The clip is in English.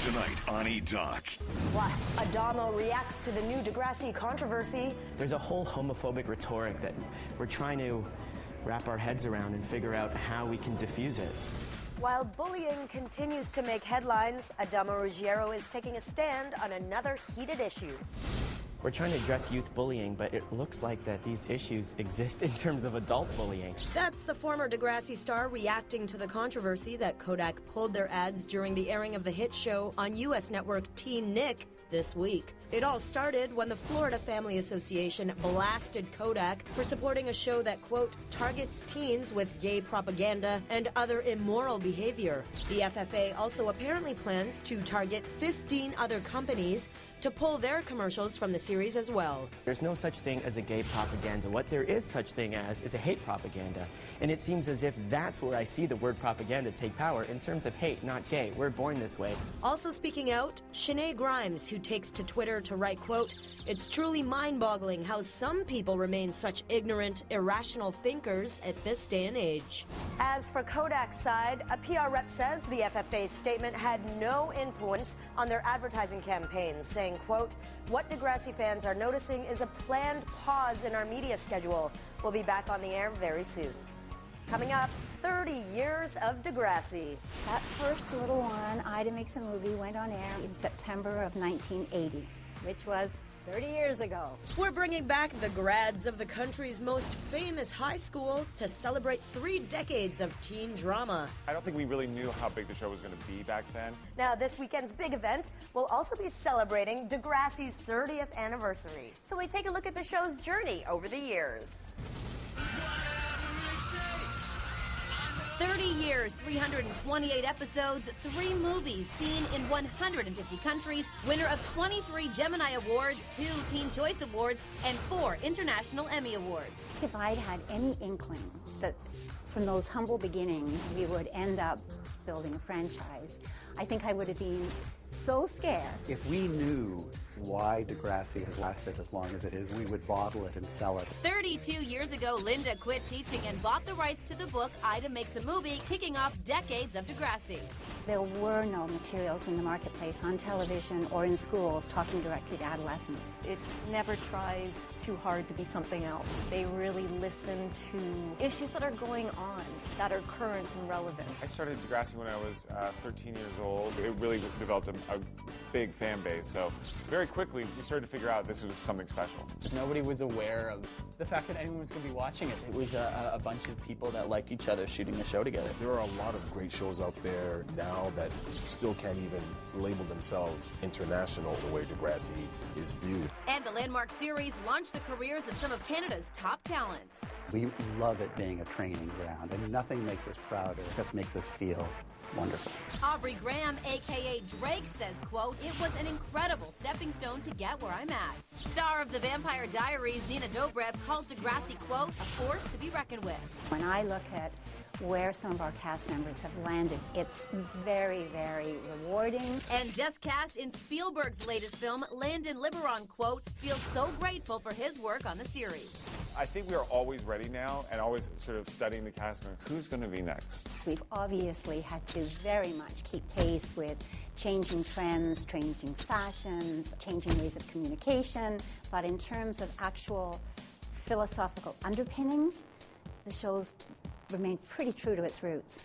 tonight on Etalk. Plus, Adamo reacts to the new Degrassi controversy. There's a whole homophobic rhetoric that we're trying to wrap our heads around and figure out how we can diffuse it. While bullying continues to make headlines, Adamo Ruggiero is taking a stand on another heated issue. We're trying to address youth bullying, but it looks like that these issues exist in terms of adult bullying. That's the former Degrassi star reacting to the controversy that Kodak pulled their ads during the airing of the hit show on U.S. network Teen Nick this week. It all started when the Florida Family Association blasted Kodak for supporting a show that, quote, targets teens with gay propaganda and other immoral behavior. The FFA also apparently plans to target 15 other companies to pull their commercials from the series as well. There's no such thing as a gay propaganda. What there is such thing as is a hate propaganda. And it seems as if that's where I see the word propaganda take power in terms of hate, not gay. We're born this way. Also speaking out, Shanae Grimes, who takes to Twitter to write, quote, it's truly mind-boggling how some people remain such ignorant, irrational thinkers at this day and age. As for Kodak's side, a PR rep says the FFA's statement had no influence on their advertising campaigns, saying, quote, what Degrassi fans are noticing is a planned pause in our media schedule. We'll be back on the air very soon. Coming up, 30 years of Degrassi. That first little one, Ida Makes a Movie, went on air in September of 1980, which was 30 years ago. We're bringing back the grads of the country's most famous high school to celebrate 3 decades of teen drama. I don't think we really knew how big the show was going to be back then. Now, this weekend's big event will also be celebrating Degrassi's 30th anniversary. So we take a look at the show's journey over the years. 30 years, 328 episodes, 3 movies, seen in 150 countries, winner of 23 Gemini Awards, 2 Teen Choice Awards, and 4 International Emmy Awards. If I'd had any inkling that from those humble beginnings we would end up building a franchise, I think I would have been so scared. If we knew why Degrassi has lasted as long as it is, we would bottle it and sell it. 32 years ago, Linda quit teaching and bought the rights to the book Ida Makes a Movie, kicking off decades of Degrassi. There were no materials in the marketplace, on television or in schools, talking directly to adolescents. It never tries too hard to be something else. They really listen to issues that are going on, that are current and relevant. I started Degrassi when I was 13 years old. It really developed a big fan base, so very quickly we started to figure out this was something special. Nobody was aware of the fact that anyone was going to be watching it. It was a bunch of people that liked each other shooting the show together. There are a lot of great shows out there now that still can't even label themselves international the way Degrassi is viewed. And the landmark series launched the careers of some of Canada's top talents. We love it being a training ground, and nothing makes us prouder. It just makes us feel wonderful. Aubrey Graham, a.k.a. Drake, says, quote, it was an incredible stepping stone to get where I'm at. Star of The Vampire Diaries, Nina Dobrev, calls Degrassi, quote, a force to be reckoned with. When I look at where some of our cast members have landed, it's very, very rewarding. And just cast in Spielberg's latest film, Landon Liberon, quote, feels so grateful for his work on the series. I think we are always ready now and always sort of studying the cast and who's going to be next. We've obviously had to very much keep pace with changing trends, changing fashions, changing ways of communication, but in terms of actual philosophical underpinnings, the show's remained pretty true to its roots.